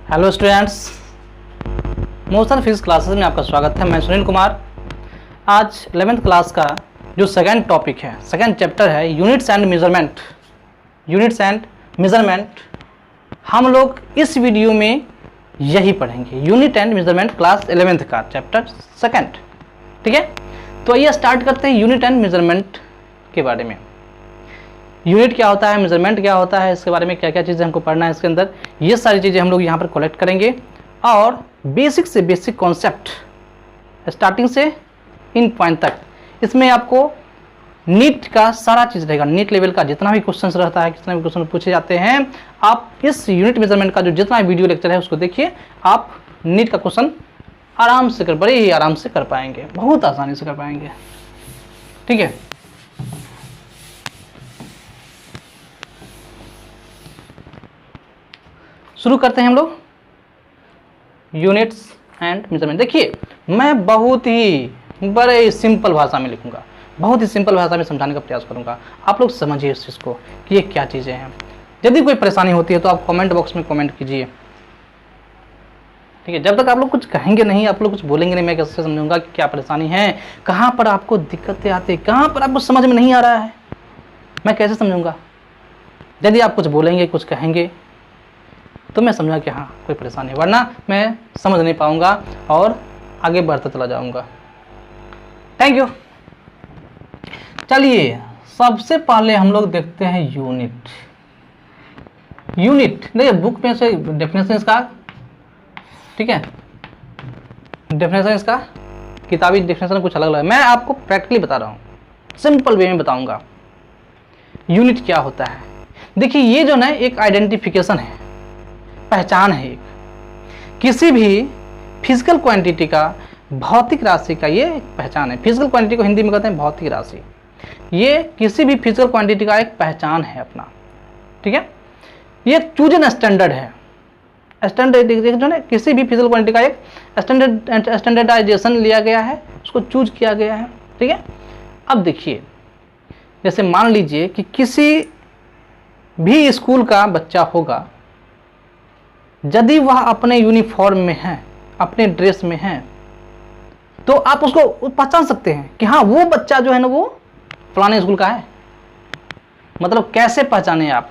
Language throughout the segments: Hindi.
Hello students, motion physics classes में आपका स्वागत है। मैं सुनील कुमार। आज 11th क्लास का जो सेकंड टॉपिक है, सेकंड चैप्टर है units and measurement. Units and measurement हम लोग इस वीडियो में यही पढ़ेंगे। Unit and measurement class 11th का चैप्टर सेकंड। ठीक है, तो आइए स्टार्ट करते हैं यूनिट एंड मेजरमेंट के बारे में। यूनिट क्या होता है, मेजरमेंट क्या होता है, इसके बारे में क्या क्या चीज़ें हमको पढ़ना है इसके अंदर, ये सारी चीज़ें हम लोग यहाँ पर कलेक्ट करेंगे। और बेसिक से बेसिक कॉन्सेप्ट स्टार्टिंग से इन पॉइंट तक, इसमें आपको नीट का सारा चीज़ रहेगा। नीट लेवल का जितना भी क्वेश्चन रहता है, कितना भी क्वेश्चन पूछे जाते हैं, आप इस यूनिट मेजरमेंट का जो जितना वीडियो लेक्चर है उसको देखिए। आप नीट का क्वेश्चन आराम से बड़े ही आराम से कर पाएंगे, बहुत आसानी से कर पाएंगे। ठीक है, शुरू करते हैं हम लोग यूनिट्स एंड मेजरमेंट। देखिए, मैं बहुत ही बड़े सिंपल भाषा में लिखूंगा, बहुत ही सिंपल भाषा में समझाने का प्रयास करूंगा। आप लोग समझिए इस चीज़ को कि ये क्या चीज़ें हैं। यदि कोई परेशानी होती है तो आप कमेंट बॉक्स में कमेंट कीजिए। ठीक है, जब तक आप लोग कुछ कहेंगे नहीं, आप लोग कुछ बोलेंगे नहीं, मैं कैसे समझूंगा कि क्या परेशानी है, कहाँ पर आपको दिक्कतें आती है, कहाँ पर आपको समझ में नहीं आ रहा है, मैं कैसे समझूंगा। यदि आप कुछ बोलेंगे, कुछ कहेंगे, तो मैं समझा कि हाँ कोई परेशानी है, वरना मैं समझ नहीं पाऊंगा और आगे बढ़ता चला जाऊंगा। Thank you. चलिए, सबसे पहले हम लोग देखते हैं यूनिट। यूनिट देखिए, बुक में से डेफिनेशन इसका, ठीक है, डेफिनेशन इसका किताबी डेफिनेशन कुछ अलग अलग है। मैं आपको प्रैक्टिकली बता रहा हूँ, सिंपल वे में बताऊंगा यूनिट क्या होता है। देखिए, ये जो ना एक आइडेंटिफिकेशन है, पहचान है। एक किसी भी फिजिकल क्वांटिटी का, भौतिक राशि का ये एक पहचान है। फिजिकल क्वांटिटी को हिंदी में कहते हैं भौतिक राशि। ये किसी भी फिजिकल क्वांटिटी का एक पहचान है अपना। ठीक है, ये चूजन स्टैंडर्ड है। स्टैंडर्ड जो है, किसी भी फिजिकल क्वांटिटी का एक स्टैंडर्डाइजेशन लिया गया है, उसको चूज किया गया है। ठीक है, अब देखिए, जैसे मान लीजिए कि किसी भी स्कूल का बच्चा होगा, यदि वह अपने यूनिफॉर्म में है, अपने ड्रेस में है, तो आप उसको पहचान सकते हैं कि हाँ वो बच्चा जो है ना वो फलाने स्कूल का है। मतलब कैसे पहचाने आप?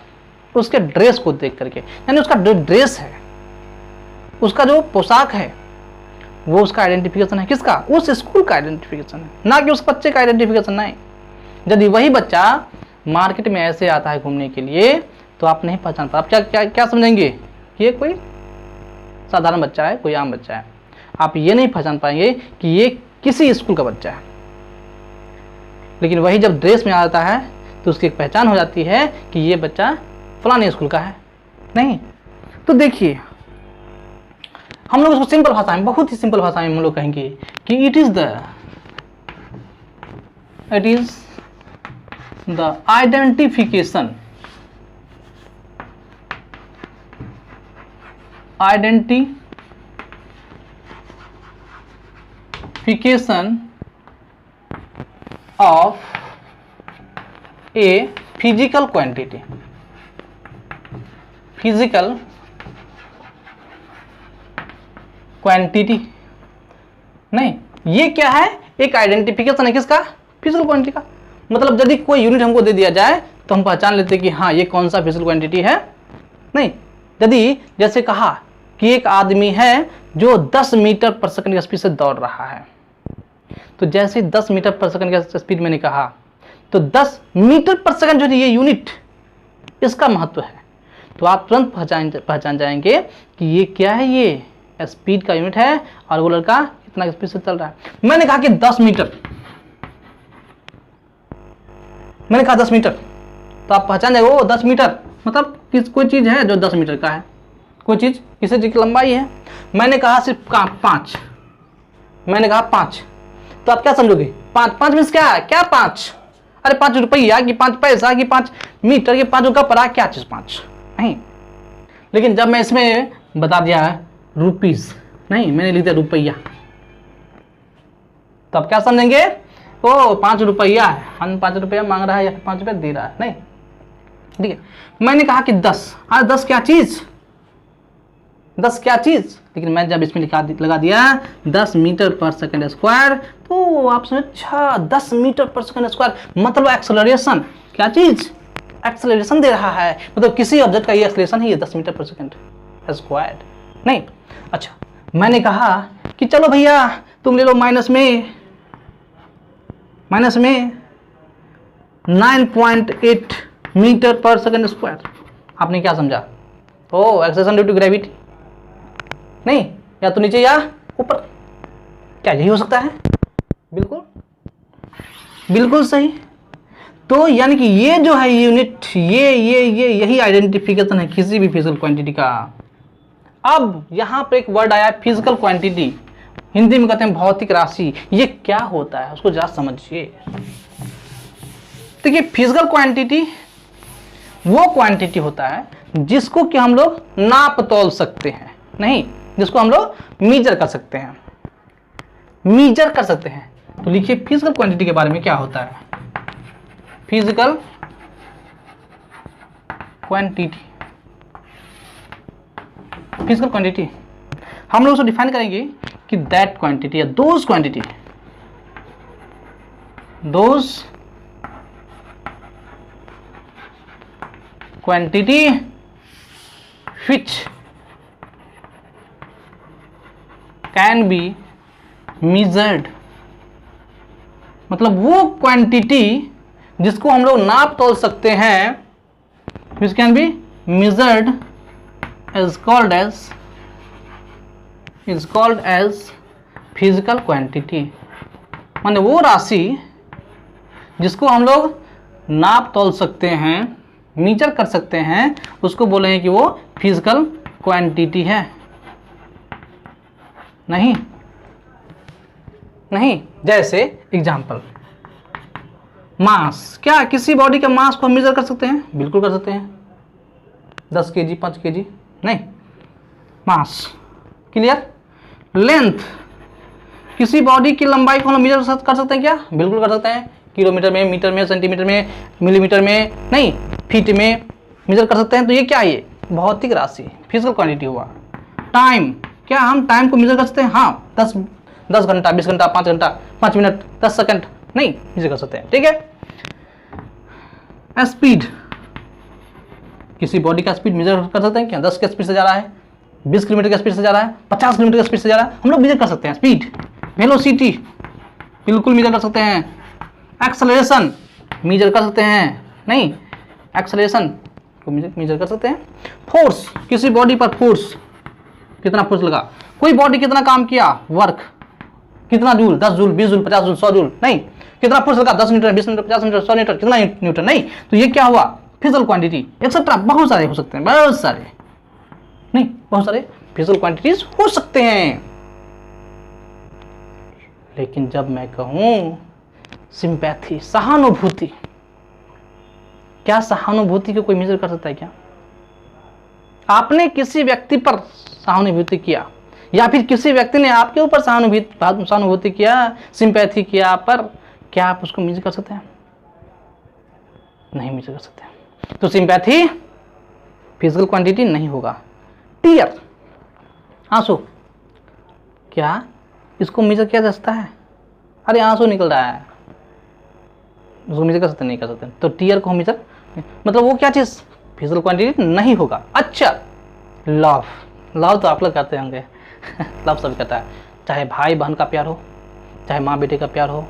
उसके ड्रेस को देख करके, यानी उसका जो ड्रेस है, उसका जो पोशाक है, वो उसका आइडेंटिफिकेशन है। किसका? उस स्कूल का आइडेंटिफिकेशन है, ना कि उस बच्चे का आइडेंटिफिकेशन नहीं। यदि वही बच्चा मार्केट में ऐसे आता है घूमने के लिए, तो आप नहीं पहचान पाते। आप क्या क्या क्या समझेंगे? ये कोई साधारण बच्चा है, कोई आम बच्चा है। आप ये नहीं पहचान पाएंगे कि ये किसी स्कूल का बच्चा है। लेकिन वही जब ड्रेस में आ जाता है तो उसकी एक पहचान हो जाती है कि ये बच्चा फलाने स्कूल का है। नहीं तो देखिए, हम लोग इसको सिंपल भाषा में, बहुत ही सिंपल भाषा में हम लोग कहेंगे कि it is the identification of a physical quantity। Physical quantity नहीं, ये क्या है? एक आइडेंटिफिकेशन है। किसका? फिजिकल क्वांटिटी का। मतलब यदि कोई यूनिट हमको दे दिया जाए तो हम पहचान लेते हैं कि हाँ ये कौन सा फिजिकल क्वांटिटी है। नहीं, यदि जैसे कहा कि एक आदमी है जो 10 मीटर पर सेकंड की स्पीड से दौड़ रहा है, तो जैसे 10 मीटर पर सेकंड की स्पीड मैंने कहा, तो 10 मीटर पर सेकंड जो है ये यूनिट, इसका महत्व है। तो आप तुरंत पहचान जाएंगे कि ये क्या है, ये स्पीड का यूनिट है और वो लड़का कितना स्पीड से चल रहा है। मैंने कहा कि 10 मीटर, मैंने कहा 10 मीटर, तो आप पहचान जाएंगे वो 10 मीटर मतलब कोई चीज है जो 10 मीटर का है, कोई चीज किसी चीज की लंबाई है। मैंने कहा सिर्फ 5, मैंने कहा 5, तो आप क्या समझोगे? 5 मीन्स क्या है? क्या 5? अरे 5 रुपया कि 5 पैसा कि 5 मीटर कि 5 का पड़ा, क्या चीज 5? नहीं। लेकिन जब मैं इसमें बता दिया रुपीस, नहीं मैंने लिख दिया रुपया, तो आप क्या समझेंगे? ओ 5 रुपया है, हम 5 रुपया मांग रहा है या 5 रुपया दे रहा है। नहीं, ठीक है। मैंने कहा कि 10, आज 10 क्या चीज? 10 क्या चीज, लेकिन मैं जब इसमें लगा दिया 10 मीटर पर सेकंड स्क्वायर, तो आप समझ, अच्छा 10 मीटर पर सेकंड स्क्वायर मतलब एक्सेलरेशन, क्या चीज, एक्सेलरेशन दे रहा है, मतलब किसी ऑब्जेक्ट का ये एक्सेलरेशन ही है 10 मीटर पर सेकंड स्क्वायर, नहीं। अच्छा, मैंने कहा कि चलो भैया तुम ले लो माइनस में 9.8 मीटर पर सेकंड स्क्वायर। आपने क्या समझा? ओ एक्सेलरेशन ड्यू टू ग्रेविटी, नहीं, या तो नीचे या ऊपर, क्या यही हो सकता है? बिल्कुल बिल्कुल सही। तो यानी कि ये जो है यूनिट, ये यही आइडेंटिफिकेशन है किसी भी फिजिकल क्वांटिटी का। अब यहां पर एक वर्ड आया फिजिकल क्वांटिटी, हिंदी में कहते हैं भौतिक राशि। ये क्या होता है उसको जरा समझिए। देखिए, फिजिकल क्वांटिटी वो क्वांटिटी होता है जिसको कि हम लोग नाप तोल सकते हैं, नहीं, जिसको हम लोग मीजर कर सकते हैं, मीजर कर सकते हैं। तो लिखिए फिजिकल क्वांटिटी के बारे में क्या होता है। फिजिकल क्वांटिटी, फिजिकल क्वांटिटी हम लोग उसको डिफाइन करेंगे कि दैट क्वांटिटी या those quantity, those quantity which can be measured, मतलब वो क्वांटिटी जिसको हम लोग नाप तोल सकते हैं, which can be measured is called as physical quantity। माने वो राशि जिसको हम लोग नाप तोल सकते हैं, मीजर कर सकते हैं, उसको बोलेंगे कि वो फिजिकल क्वांटिटी है। नहीं, जैसे एग्जांपल मास, क्या किसी बॉडी के मास को हम मेजर कर सकते हैं? बिल्कुल कर सकते हैं। 10 kg 5 kg नहीं, मास क्लियर। लेंथ, किसी बॉडी की लंबाई को हम मेजर कर सकते हैं क्या? बिल्कुल कर सकते हैं। किलोमीटर में, मीटर में, सेंटीमीटर में, मिलीमीटर में, नहीं, फीट में मेजर कर सकते हैं। तो ये क्या है? ये भौतिक राशि, फिजिकल क्वांटिटी हुआ। टाइम, क्या हम टाइम को मेजर कर सकते हैं? हाँ, 10 घंटा, 20 घंटा, 5 घंटा, 5 मिनट, 10 सेकंड नहीं मेजर कर सकते हैं, ठीक है। स्पीड, किसी बॉडी का स्पीड मेजर कर सकते हैं क्या? 10 के स्पीड से जा रहा है, 20 किलोमीटर की स्पीड से जा रहा है, 50 किलोमीटर की स्पीड से जा रहा है, हम लोग मेजर कर सकते हैं स्पीड। वेलोसिटी बिल्कुल मेजर कर सकते हैं। एक्सेलरेशन मेजर कर सकते हैं, नहीं, एक्सेलरेशन को मेजर कर सकते हैं। फोर्स, किसी बॉडी पर फोर्स, कितना फोर्स लगा, कोई बॉडी कितना काम किया, वर्क कितना joule, 10 joule, 20 joule, 50 joule, 100 joule, नहीं, कितना फोर्स लगा, 10 मीटर, 20 मीटर, 50 मीटर, 100 मीटर, कितना न्यूटन, नहीं। तो ये क्या हुआ? फिजिकल क्वांटिटी, एक्सेट्रा, बहुत सारे हो सकते हैं, बहुत सारे नहीं, बहुत सारे फिजिकल क्वांटिटीज हो सकते हैं। लेकिन जब मैं कहूं सिंपैथी, सहानुभूति, क्या सहानुभूति को कोई मेजर कर सकता है क्या? आपने किसी व्यक्ति पर सहानुभूति किया या फिर किसी व्यक्ति ने आपके ऊपर सहानुभूति किया, सिंपैथी किया, पर क्या आप उसको मेजर कर सकते हैं? नहीं मेजर कर सकते। तो सिंपैथी फिजिकल क्वांटिटी नहीं होगा। टीयर, आंसू, क्या इसको मेजर किया जा सकता है? अरे आंसू निकल रहा है, उसको मेजर कर सकते? नहीं कर सकते। तो टीयर को हम मेजर, मतलब वो क्या चीज, फिजिकल क्वांटिटी नहीं होगा। अच्छा, लव, लव तो आप लोग करते होंगे लव सब करता है, चाहे भाई बहन का प्यार हो, चाहे माँ बेटे का प्यार हो,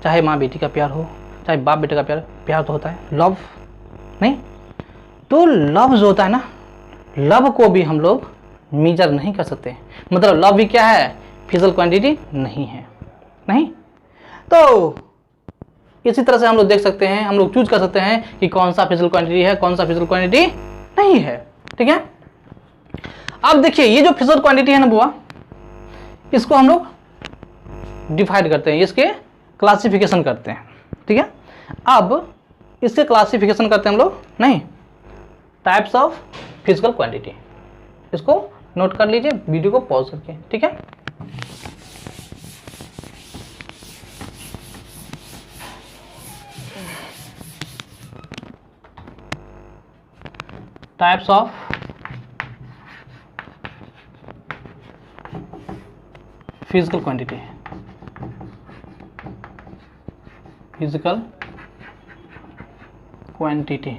चाहे माँ बेटी का प्यार हो, चाहे बाप बेटे का प्यार तो होता है। लव नहीं, तो लव जो होता है ना, लव को भी हम लोग मेजर नहीं कर सकते, मतलब लव भी क्या है, फिजिकल क्वांटिटी नहीं है, नहीं। तो इसी तरह से हम लोग देख सकते हैं, हम लोग चूज कर सकते हैं कि कौन सा फिजिकल क्वांटिटी है, कौन सा फिजिकल क्वांटिटी नहीं है, ठीक है। अब देखिए, ये जो फिजिकल क्वांटिटी है ना बुआ, इसको हम लोग डिवाइड करते हैं, इसके क्लासिफिकेशन करते हैं, ठीक है। अब इसके क्लासिफिकेशन करते हैं हम लोग, नहीं, टाइप्स ऑफ फिजिकल क्वांटिटी। इसको नोट कर लीजिए वीडियो को पॉज करके, ठीक है। Types of physical quantity, physical quantity,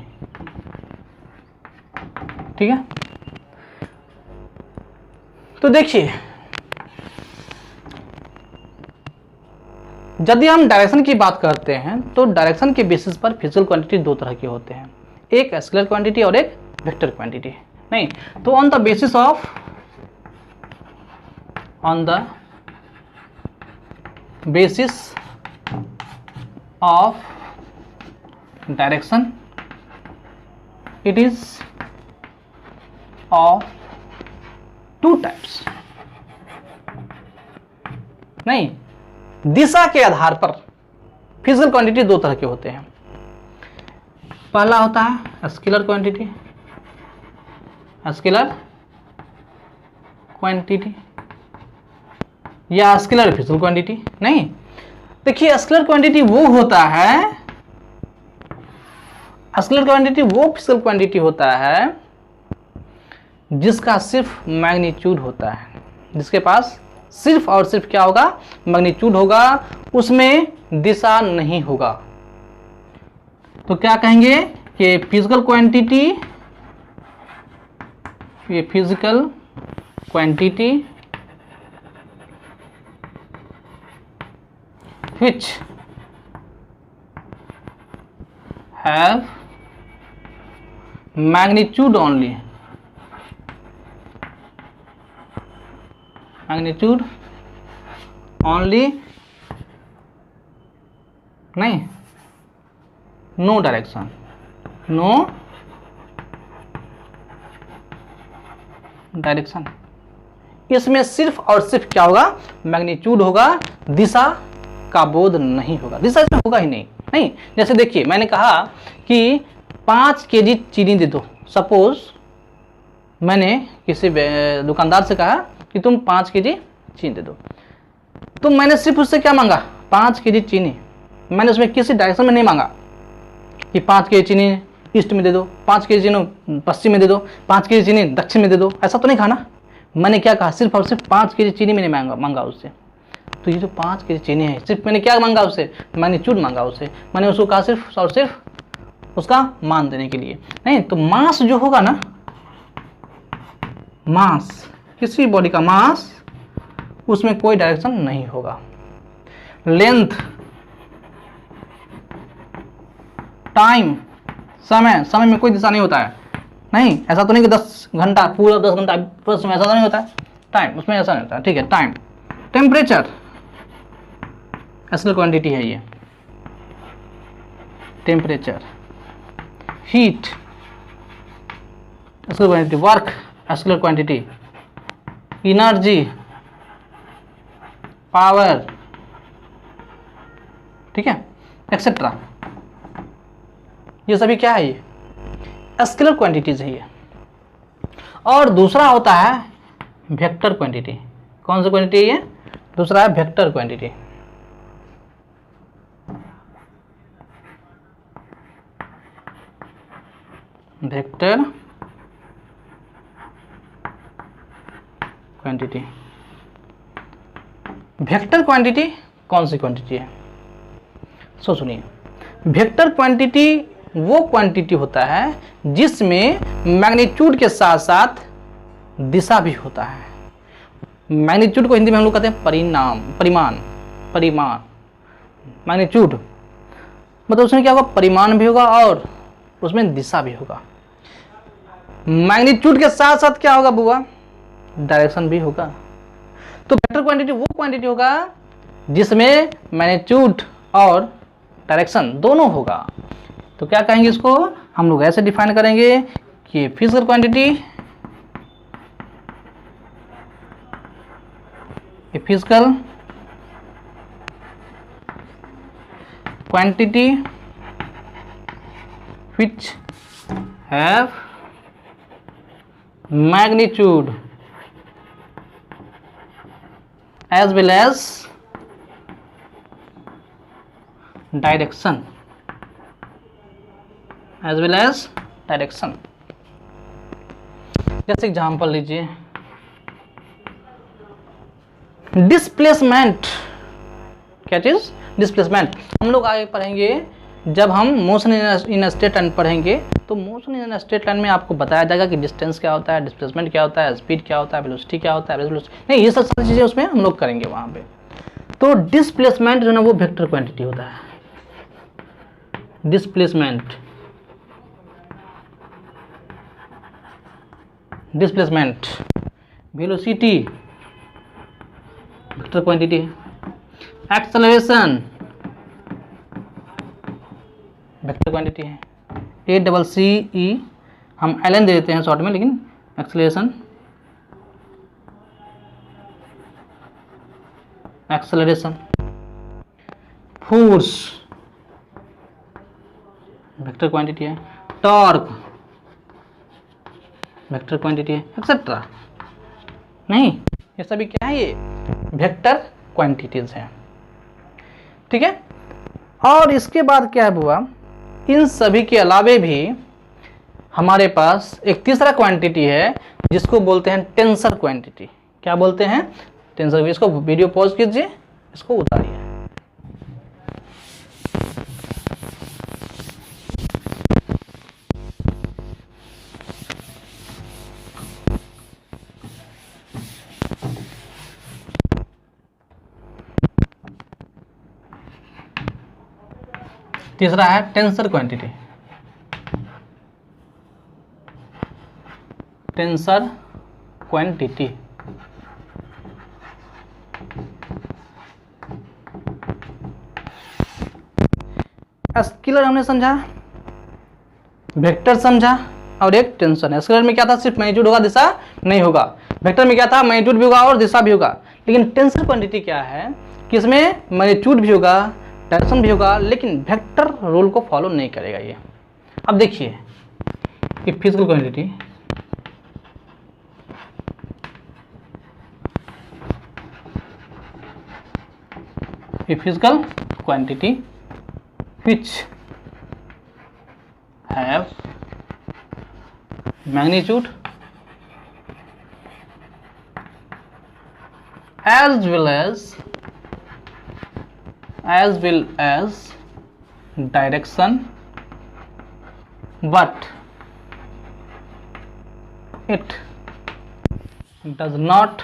ठीक है। तो देखिए, यदि हम डायरेक्शन की बात करते हैं तो डायरेक्शन के बेसिस पर फिजिकल क्वांटिटी दो तरह के होते हैं, एक स्केलर क्वांटिटी और एक वेक्टर क्वांटिटी। नहीं, तो on the basis of direction it is of two types। नहीं, दिशा के आधार पर फिजिकल क्वांटिटी दो तरह के होते हैं। पहला होता है स्केलर क्वांटिटी, स्केलर क्वांटिटी या स्केलर फिजिकल क्वांटिटी। नहीं, देखिए स्केलर क्वांटिटी वो होता है, स्केलर क्वांटिटी वो फिजिकल क्वांटिटी होता है जिसका सिर्फ मैग्नीट्यूड होता है, जिसके पास सिर्फ और सिर्फ क्या होगा, मैग्नीट्यूड होगा, उसमें दिशा नहीं होगा। तो क्या कहेंगे कि फिजिकल क्वांटिटी, ये physical quantity which have magnitude only, magnitude only, नहीं, no direction, no डायरेक्शन। इसमें सिर्फ और सिर्फ क्या होगा, मैग्नीट्यूड होगा, दिशा का बोध नहीं होगा, दिशा इसमें होगा ही नहीं। नहीं, जैसे देखिए मैंने कहा कि 5 केजी चीनी दे दो, सपोज मैंने किसी दुकानदार से कहा कि तुम 5 केजी चीनी दे दो, तो मैंने सिर्फ उससे क्या मांगा, 5 केजी चीनी। मैंने उसमें किसी डायरेक्शन में नहीं मांगा कि 5 केजी चीनी ईस्ट में दे दो, 5 केजी चीनी पश्चिम में दे दो, 5 केजी चीनी दक्षिण में दे दो, ऐसा तो नहीं कहा ना। मैंने क्या कहा, सिर्फ और सिर्फ 5 केजी चीनी मैंने मांगा उससे। तो ये जो 5 केजी चीनी है, सिर्फ मैंने क्या मांगा उससे, मैग्नीट्यूड मांगा उससे। मैंने उसको कहा सिर्फ और सिर्फ उसका मान देने के लिए। नहीं, तो मास जो होगा ना, मास, किसी बॉडी का मास, उसमें कोई डायरेक्शन नहीं होगा। लेंथ, टाइम, समय में कोई दिशा नहीं होता है। नहीं, ऐसा तो नहीं कि 10 घंटा पूरा 10 घंटा प्लस में, ऐसा तो नहीं होता है। टाइम, उसमें ऐसा नहीं होता है, ठीक है। टाइम, टेम्परेचर, स्केलर क्वांटिटी है ये, temperature, heat, scalar quantity, work, scalar quantity, energy, power, ठीक है, एक्सेट्रा। ये सभी क्या है, ये स्केलर क्वांटिटीज है ये। और दूसरा होता है वेक्टर क्वांटिटी। कौन सा क्वांटिटी है ये, दूसरा है vector quantity. Vector quantity, vector quantity कौन सी क्वांटिटी है, सो सुनिए। वेक्टर क्वांटिटी वो क्वांटिटी होता है जिसमें मैग्नीट्यूड के साथ साथ दिशा भी होता है। मैग्नीट्यूड को हिंदी में हम लोग कहते हैं परिमाण। मैग्नीट्यूड मतलब उसमें क्या होगा, परिमाण भी होगा और उसमें दिशा भी होगा। मैग्नीट्यूड के साथ साथ क्या होगा बुआ, डायरेक्शन भी होगा। तो वेक्टर क्वांटिटी वो क्वांटिटी होगा जिसमें मैग्नीट्यूड और डायरेक्शन दोनों होगा। तो क्या कहेंगे इसको, हम लोग ऐसे डिफाइन करेंगे कि physical quantity, physical quantity which have magnitude as well as direction, जैसे एग्जाम्पल लीजिए, डिस्प्लेसमेंट, क्या चीज? डिस्प्लेसमेंट। हम लोग आगे पढ़ेंगे, जब हम मोशन इन स्ट्रेट लाइन पढ़ेंगे तो मोशन इन स्ट्रेट लाइन में आपको बताया जाएगा कि डिस्टेंस क्या होता है, डिस्प्लेसमेंट क्या होता है, स्पीड क्या होता है, वेलोसिटी क्या होता है, नहीं, ये सब सारी चीजें उसमें हम लोग करेंगे वहां पे। तो डिस्प्लेसमेंट जो है ना वो वेक्टर क्वांटिटी होता है। Displacement, displacement, velocity vector quantity है। एक्सेलरेशन वेक्टर क्वांटिटी है। ACCE हम LN दे देते हैं शॉर्ट में, लेकिन acceleration, acceleration. Force vector quantity है। टॉर्क वेक्टर क्वांटिटी है, एक्सेट्रा। नहीं, ये सभी क्या है? ये वेक्टर क्वांटिटीज हैं, ठीक है। और इसके बाद क्या है बुआ, इन सभी के अलावे भी हमारे पास एक तीसरा क्वांटिटी है जिसको बोलते हैं टेंसर क्वांटिटी। क्या बोलते हैं? टेंसर। इसको वीडियो पॉज कीजिए, इसको उतारिए। तीसरा है tensor quantity. Tensor quantity scalar हमने समझा, वेक्टर समझा, और एक टेंसर है। स्केलर में क्या था? सिर्फ मैग्नीट्यूड होगा, दिशा नहीं होगा। वेक्टर में क्या था? मैग्नीट्यूड भी होगा और दिशा भी होगा। लेकिन टेंसर क्वांटिटी क्या है कि इसमें मैग्नीट्यूड भी होगा, डायरेक्शन भी होगा, लेकिन वेक्टर रूल को फॉलो नहीं करेगा ये। अब देखिए, ये फिजिकल क्वांटिटी, ये physical quantity which have magnitude as well as direction, but it does not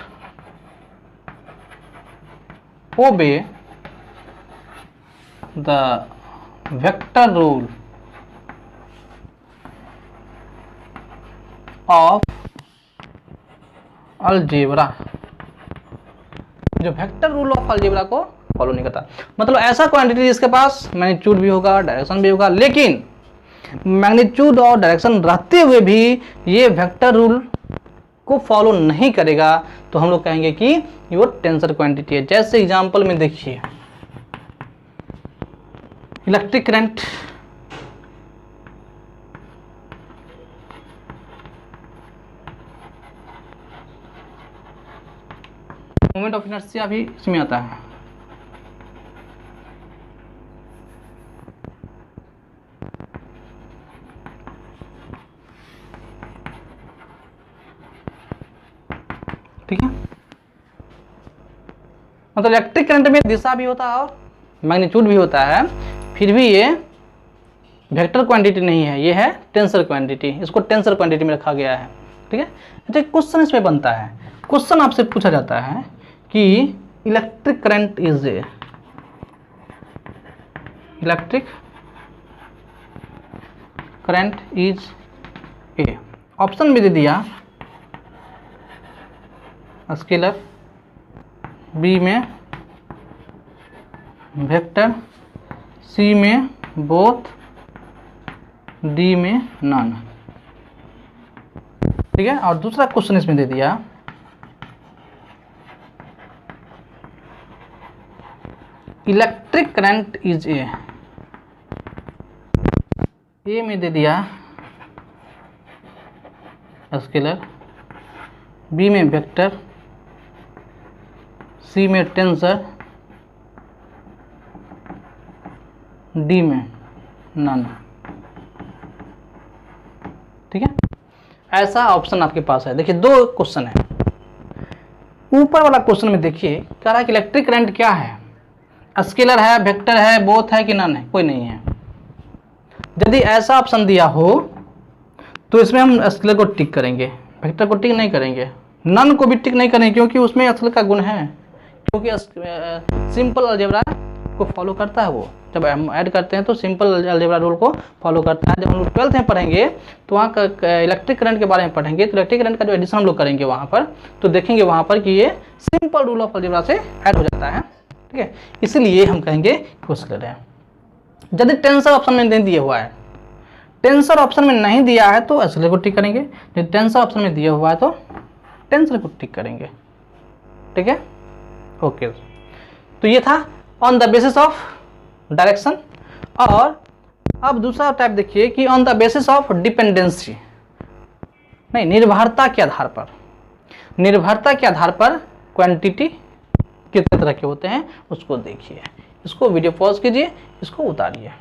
obey the vector rule of algebra. जो वेक्टर रूल ऑफ अलजेब्रा को फॉलो नहीं करता। मतलब ऐसा क्वांटिटी जिसके पास मैग्नीट्यूड भी होगा, डायरेक्शन भी होगा, लेकिन मैग्नीट्यूड और डायरेक्शन रहते हुए भी ये वेक्टर रूल को फॉलो नहीं करेगा, तो हम लोग कहेंगे कि ये वो टेंसर क्वांटिटी है। जैसे एग्जांपल में देखिए, electric current, moment of inertia भी इसमें आता है। ठीक है, मतलब इलेक्ट्रिक करंट में दिशा भी होता है और मैग्नीट्यूड भी होता है, फिर भी ये वेक्टर क्वांटिटी नहीं है, ये है टेंसर क्वांटिटी। इसको टेंसर क्वांटिटी में रखा गया है। ठीक है, अच्छा क्वेश्चन इसमें बनता है, क्वेश्चन आपसे पूछा जाता है कि electric current is a, electric current is a, option में दे दिया स्केलर, बी में वेक्टर, सी में बोथ, डी में नन। ठीक है, और दूसरा क्वेश्चन इसमें दे दिया इलेक्ट्रिक करंट इज ए में दे दिया स्केलर, बी में वेक्टर, सी में टेंसर, डी में नन। ठीक है, ऐसा ऑप्शन आपके पास है। देखिए दो क्वेश्चन है, ऊपर वाला क्वेश्चन में देखिए, कह रहा है कि इलेक्ट्रिक करंट क्या है, स्केलर है, वेक्टर है, बोथ है कि नन है, कोई नहीं है। यदि ऐसा ऑप्शन दिया हो तो इसमें हम स्केलर को टिक करेंगे, वेक्टर को टिक नहीं करेंगे, नन को भी टिक नहीं करेंगे, क्योंकि उसमें स्केलर का गुण है, क्योंकि सिंपल अलजेब्रा को फॉलो करता है। वो जब हम ऐड करते हैं तो सिंपल अलजेब्रा रूल को फॉलो करता है। जब हम लोग 12th में पढ़ेंगे तो वहाँ का इलेक्ट्रिक करंट के बारे में पढ़ेंगे, तो इलेक्ट्रिक करंट का जो एडिशन हम लोग करेंगे वहाँ पर, तो देखेंगे वहाँ पर कि ये सिंपल रूल ऑफ अलजेब्रा से ऐड हो जाता है। ठीक है, इसीलिए हम कहेंगे कि स्केलर है। यदि टेंसर ऑप्शन में नहीं दिया हुआ है, टेंसर ऑप्शन में नहीं दिया है तो स्केलर को टिक करेंगे, यदि टेंसर ऑप्शन में दिया हुआ है तो टेंसर को टिक करेंगे। ठीक है, ओके। तो ये था on the basis of direction. और अब दूसरा टाइप देखिए कि on the basis of dependency, नहीं, निर्भरता के आधार पर। निर्भरता के आधार पर क्वांटिटी कितने तरह के होते हैं उसको देखिए। इसको वीडियो पॉज कीजिए, इसको उतारिए।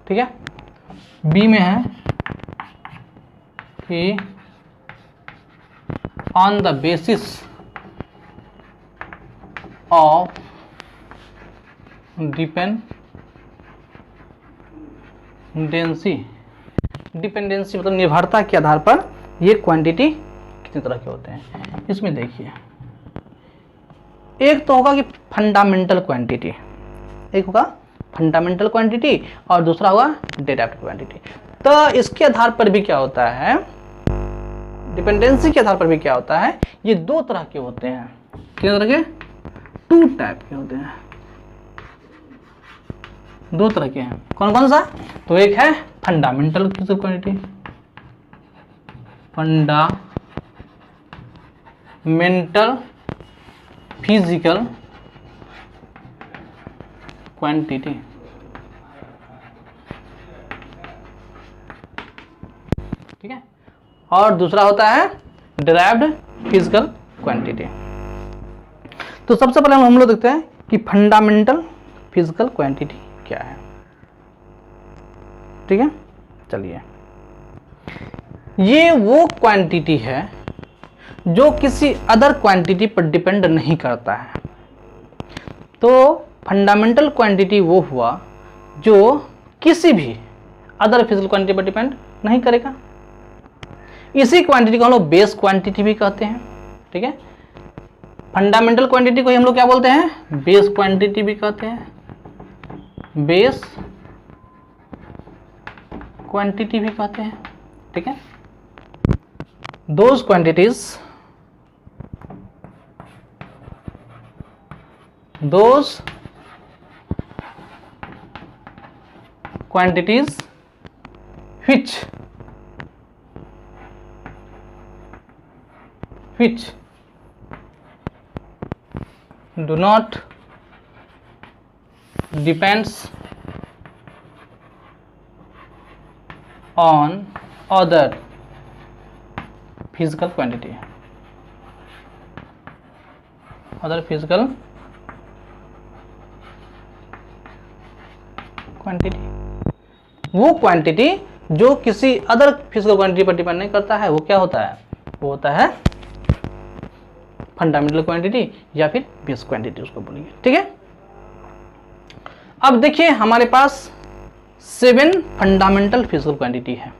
ठीक है, बी में है कि on the basis of dependency, dependency मतलब निर्भरता के आधार पर ये क्वांटिटी कितने तरह के होते हैं। इसमें देखिए, एक तो होगा कि फंडामेंटल क्वांटिटी, एक होगा फंडामेंटल क्वांटिटी और दूसरा होगा डेराइव्ड क्वांटिटी। तो इसके आधार पर भी क्या होता है, डिपेंडेंसी के आधार पर भी क्या होता है, ये दो तरह के होते हैं। कितने तरह के? 2 टाइप के होते हैं, 2 तरह के हैं। कौन कौन सा? तो एक है fundamental physical quantity, fundamental physical quantity, ठीक है, और दूसरा होता है डिराइव्ड फिजिकल क्वांटिटी। तो सबसे पहले हम लोग देखते हैं कि फंडामेंटल फिजिकल क्वांटिटी क्या है। ठीक है, चलिए, ये वो क्वांटिटी है जो किसी अदर क्वांटिटी पर डिपेंड नहीं करता है। तो फंडामेंटल क्वांटिटी वो हुआ जो किसी भी अदर फिजिकल क्वांटिटी पर डिपेंड नहीं करेगा। इसी क्वांटिटी को हम लोग बेस क्वांटिटी भी कहते हैं। ठीक है, फंडामेंटल क्वांटिटी को हम लोग क्या बोलते हैं? बेस क्वांटिटी भी कहते हैं, बेस क्वांटिटी भी कहते हैं। ठीक है, those quantities, those quantities which do not depends on other physical quantity, other physical quantity। वो क्वांटिटी जो किसी अदर फिजिकल क्वांटिटी पर डिपेंड नहीं करता है, वो क्या होता है? वो होता है फंडामेंटल क्वांटिटी या फिर बेस क्वांटिटी उसको बोलेंगे। ठीक है, अब देखिए हमारे पास 7 फंडामेंटल फिजिकल क्वांटिटी है,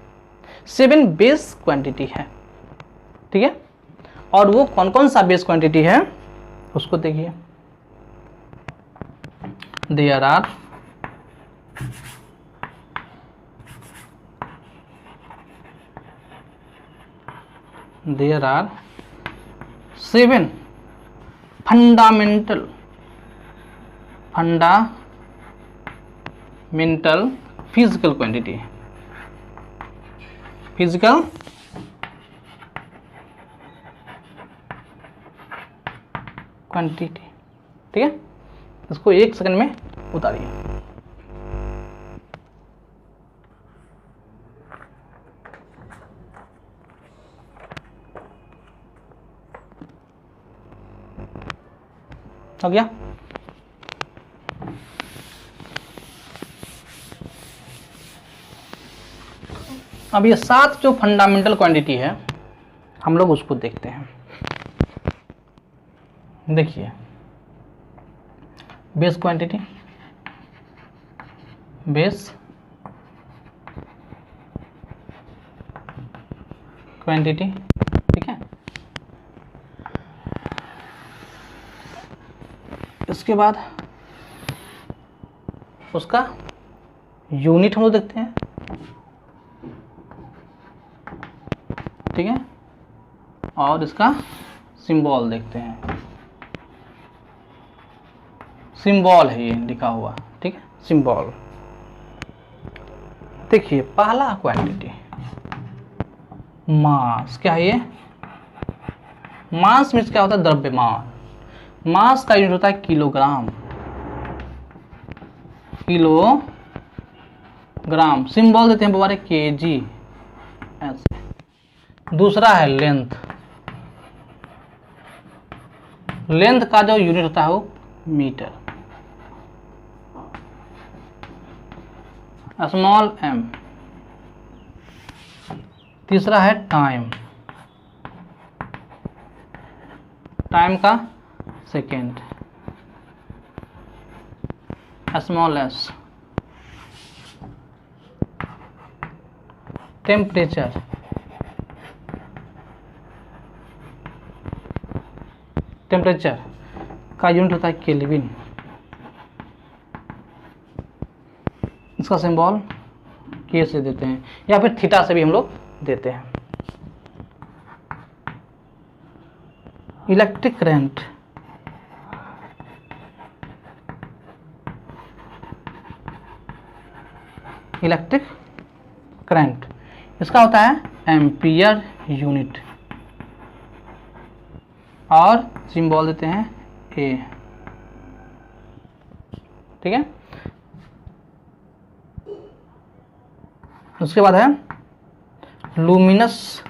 7 बेस क्वांटिटी है। ठीक है, और वो कौन कौन सा बेस क्वांटिटी है उसको देखिए। There are there are 7 fundamental physical quantity, physical quantity। ठीक है, इसको 1 सेकंड में उतारिए। हो गया। अब ये 7 जो फंडामेंटल क्वांटिटी है हम लोग उसको देखते हैं। देखिए, बेस क्वांटिटी, बेस क्वांटिटी, ठीक है। इसके बाद उसका यूनिट हम लोग देखते हैं, ठीक है, और इसका सिंबल देखते हैं। सिंबल है ये लिखा हुआ, ठीक है, सिंबल। देखिए, पहला क्वांटिटी मास, क्या है ये? मास मीन्स क्या होता है? द्रव्यमान। मास का यूनिट होता है किलोग्राम, किलोग्राम। सिंबल देते हैं दोबारा केजी, ऐसे। दूसरा है लेंथ। लेंथ का जो यूनिट होता है वो मीटर, स्मॉल एम। तीसरा है टाइम, टाइम का second, small s. Temperature, temperature का यूनिट होता है केल्विन, इसका सिंबल के से देते हैं या फिर थीटा से भी हम लोग देते हैं। इलेक्ट्रिक करंट, इलेक्ट्रिक करंट इसका होता है एम्पियर यूनिट, और सिंबल देते हैं ए, ठीक है। उसके बाद है लुमिनस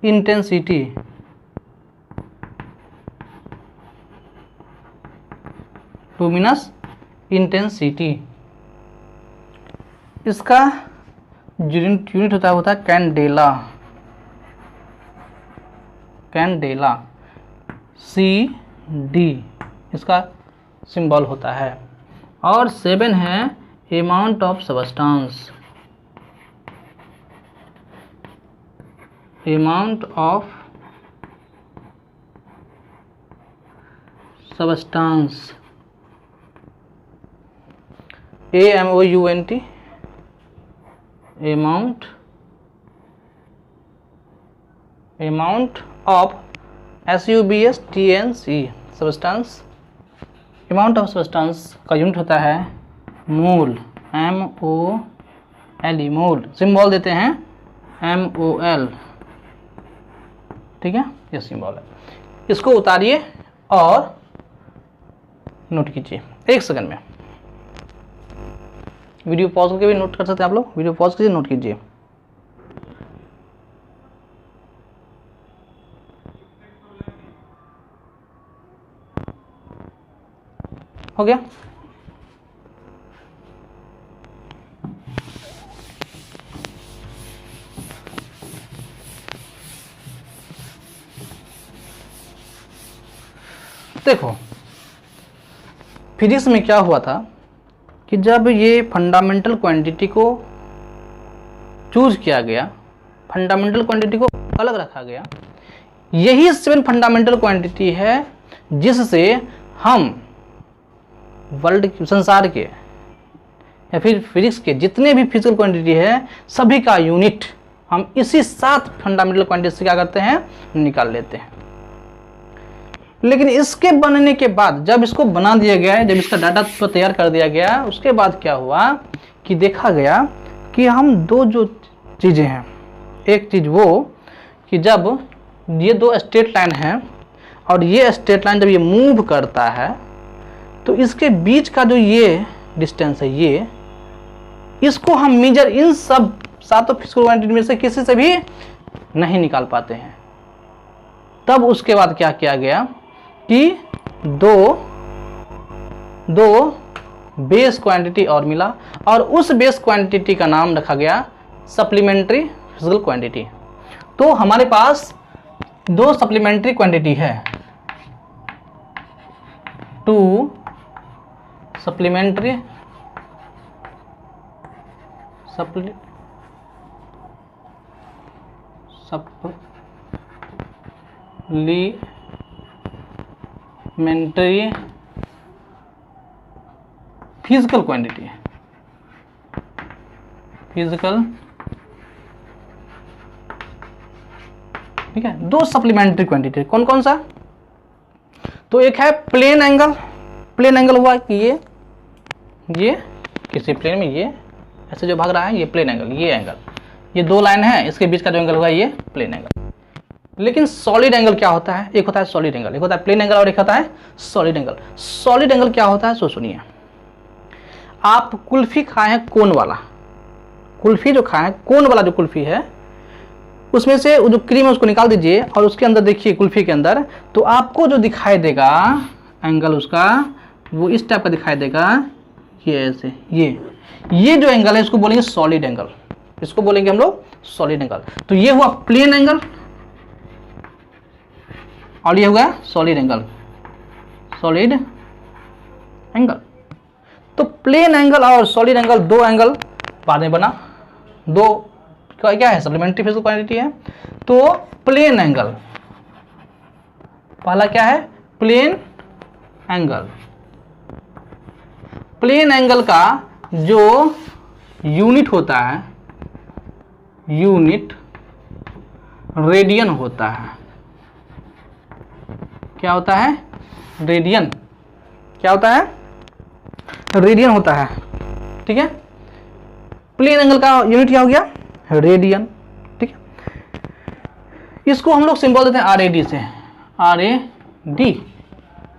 इंटेंसिटी, लुमिनस इंटेंसिटी इसका यूनिट होता है कैंडेला, कैंडेला, सी डी इसका सिंबल होता है। और 7 है amount of substance, amount of substance, AMOUNT, amount of SUBSTANCE, substance. Amount of substance का यूनिट होता है मोल, MOLE, मोल। सिंबल देते हैं MOL, ठीक है, ये सिंबल है। इसको उतारिए और नोट कीजिए 1 सेकंड में। वीडियो पॉज करके भी नोट कर सकते हैं आप लोग, वीडियो पॉज कीजिए, नोट कीजिए। हो गया? देखो, फिजिक्स में क्या हुआ था कि जब ये फंडामेंटल क्वांटिटी को चूज किया गया, फंडामेंटल क्वांटिटी को अलग रखा गया, यही 7 फंडामेंटल क्वांटिटी है जिससे हम वर्ल्ड, संसार के या फिर फिजिक्स के जितने भी फिजिकल क्वांटिटी है सभी का यूनिट हम इसी 7 फंडामेंटल क्वांटिटी से क्या करते हैं, निकाल लेते हैं। लेकिन इसके बनने के बाद, जब इसको बना दिया गया है, जब इसका डाटा तैयार कर दिया गया, उसके बाद क्या हुआ कि देखा गया कि हम दो जो चीज़ें हैं, एक चीज़ वो कि जब ये 2 स्ट्रेट लाइन हैं और ये स्ट्रेट लाइन जब ये मूव करता है तो इसके बीच का जो ये डिस्टेंस है, ये इसको हम मेजर इन सब 7 फिजिकल क्वांटिटी में से किसी से भी नहीं निकाल पाते हैं। तब उसके बाद क्या किया गया कि दो बेस क्वांटिटी और मिला, और उस बेस क्वांटिटी का नाम रखा गया सप्लीमेंट्री फिजिकल क्वांटिटी। तो हमारे पास दो सप्लीमेंट्री क्वांटिटी है, to supplementary supplementary physical quantity, physical, ठीक है। दो सप्लीमेंट्री क्वांटिटी कौन कौन सा? तो एक है प्लेन एंगल, प्लेन एंगल हुआ कि ये किसी प्लेन में ये ऐसे जो भाग रहा है, ये प्लेन एंगल, ये एंगल, ये दो लाइन है, इसके बीच का जो एंगल हुआ ये प्लेन एंगल। लेकिन सॉलिड एंगल क्या होता है? एक होता है सॉलिड एंगल, एक होता है प्लेन एंगल और एक होता है सॉलिड एंगल। सॉलिड एंगल क्या होता है सो सुनिए। आप कुल्फी खाए हैं कोन वाला, कुल्फी जो खाए हैं कोन वाला जो कुल्फी है, उसमें से जो क्रीम है उसको निकाल दीजिए और उसके अंदर देखिए कुल्फी के अंदर, तो आपको जो दिखाई देगा एंगल उसका वो इस टाइप का दिखाई देगा, ये ऐसे, ये जो एंगल है इसको बोलेंगे सॉलिड एंगल, इसको बोलेंगे हम लोग सॉलिड एंगल। तो ये हुआ प्लेन एंगल और ये हुआ सॉलिड एंगल, सॉलिड एंगल। तो प्लेन एंगल और सॉलिड एंगल दो एंगल बाद में बना, दो क्या है सप्लीमेंट्री फिजिकल क्वांटिटी है। तो प्लेन एंगल, पहला क्या है प्लेन एंगल, प्लेन एंगल का जो यूनिट होता है, यूनिट रेडियन होता है। क्या होता है? रेडियन। क्या होता है? रेडियन होता है, ठीक है। प्लेन एंगल का यूनिट क्या हो गया? रेडियन, ठीक है। इसको हम लोग सिंबल देते हैं RAD से, RAD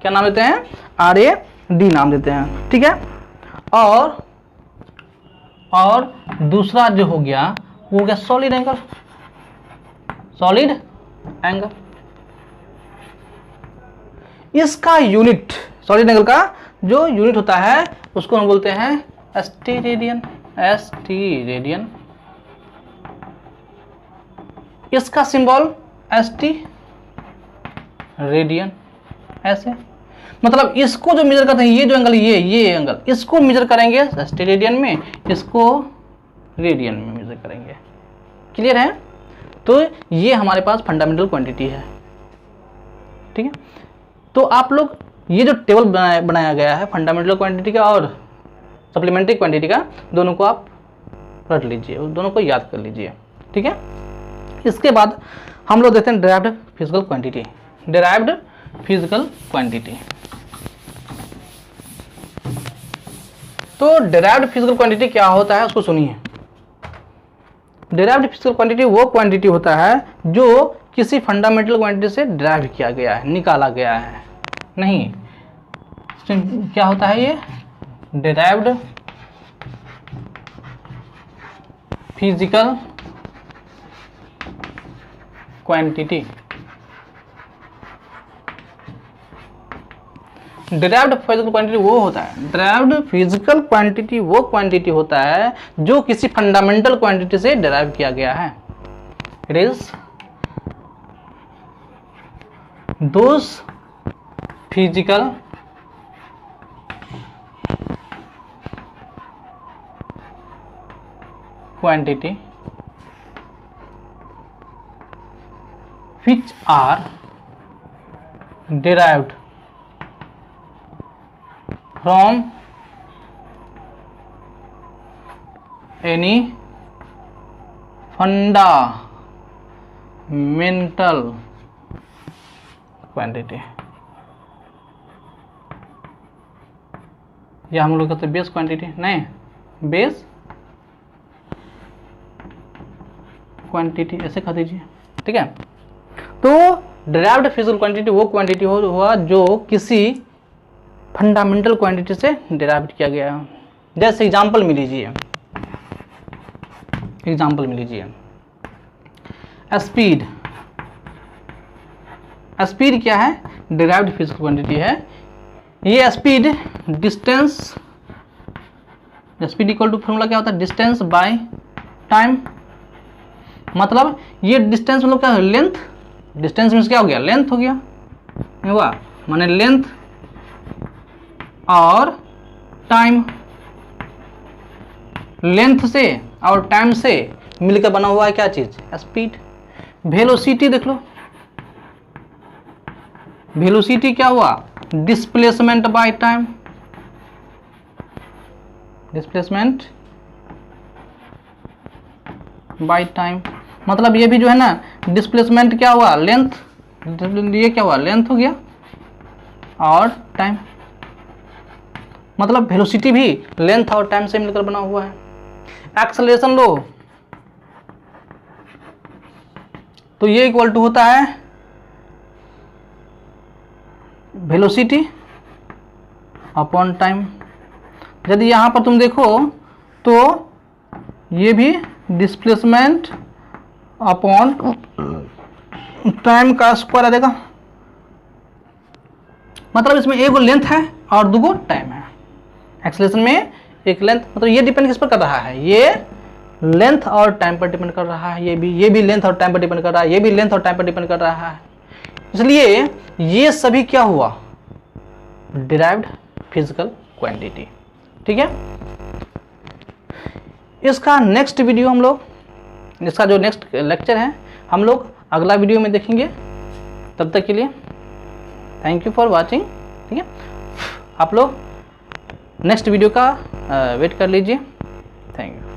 क्या नाम देते हैं? RAD नाम देते हैं, ठीक है। और दूसरा जो हो गया वो हो गया सॉलिड एंगल, सॉलिड एंगल। इसका यूनिट, सॉलिड एंगल का जो यूनिट होता है उसको हम बोलते हैं ST रेडियन, ST रेडियन। इसका सिंबल ST रेडियन, ऐसे। मतलब इसको जो मेजर करते हैं, ये जो एंगल, ये एंगल, इसको मेजर करेंगे ST रेडियन में, इसको रेडियन में मेजर करेंगे। क्लियर है? तो ये हमारे पास फंडामेंटल क्वांटिटी है, ठीक है। तो आप लोग ये जो टेबल बनाया गया है फंडामेंटल क्वांटिटी का और सप्लीमेंट्री क्वांटिटी का, दोनों को आप रट लीजिए, दोनों को याद कर लीजिए, ठीक है। इसके बाद हम लोग देखते हैं derived physical quantity, derived physical quantity. तो डिराइव्ड फिजिकल क्वांटिटी क्या होता है उसको सुनिए। डिराइव्ड फिजिकल क्वांटिटी वो क्वांटिटी होता है जो किसी फंडामेंटल क्वांटिटी से डिराइव किया गया है, निकाला गया है। नहीं, क्या होता है ये? Derived physical quantity. Derived physical quantity वो होता है, डिराइव्ड फिजिकल क्वांटिटी वो क्वांटिटी होता है जो किसी फंडामेंटल क्वांटिटी से डिराइव किया गया है। It is those physical quantity which are derived from any fundamental quantity। या हम लोग कहते हैं बेस क्वांटिटी, नहीं, बेस क्वांटिटी ऐसे कह दीजिए, ठीक है। तो डिराइव्ड फिजिकल क्वांटिटी वो क्वांटिटी हुआ जो किसी फंडामेंटल क्वांटिटी से डिराइव किया गया है। जैसे एग्जांपल में लीजिए, स्पीड स्पीड क्या है? डिराइव्ड फिजिकल क्वांटिटी है। ये speed distance, speed equal to formula क्या होता है? Distance by time. मतलब ये डिस्टेंस मतलब क्या है? लेंथ। डिस्टेंस मीन्स क्या हो गया? लेंथ हो गया, हुआ माने लेंथ और टाइम। लेंथ से और टाइम से मिलकर बना हुआ है क्या चीज? स्पीड। वेलोसिटी देख लो, वेलोसिटी क्या हुआ? Displacement by time. Displacement bye time मतलब ये भी जो है ना, डिस्प्लेसमेंट क्या हुआ? लेंथ। ये क्या हुआ? लेंथ हो गया और टाइम। मतलब वेलोसिटी भी लेंथ और टाइम से मिलकर बना हुआ है। एक्सेलरेशन लो तो ये इक्वल टू होता है वेलोसिटी अपॉन टाइम। यदि यहां पर तुम देखो तो ये भी डिस्प्लेसमेंट अपॉन टाइम का स्क्वायर आ जाएगा। मतलब इसमें एक लेंथ है और दो टाइम है। एक्सेलरेशन में एक लेंथ, मतलब ये डिपेंड किस पर कर रहा है? ये लेंथ और टाइम पर डिपेंड कर रहा है। ये भी लेंथ और टाइम पर डिपेंड कर रहा है। ये भी लेंथ और टाइम पर डिपेंड कर रहा है। इसलिए ये सभी क्या हुआ? Derived physical quantity. ठीक है, इसका नेक्स्ट वीडियो हम लोग, इसका जो नेक्स्ट लेक्चर है हम लोग अगला वीडियो में देखेंगे। तब तक के लिए थैंक यू फॉर वाचिंग। ठीक है, आप लोग नेक्स्ट वीडियो का वेट कर लीजिए। Thank you.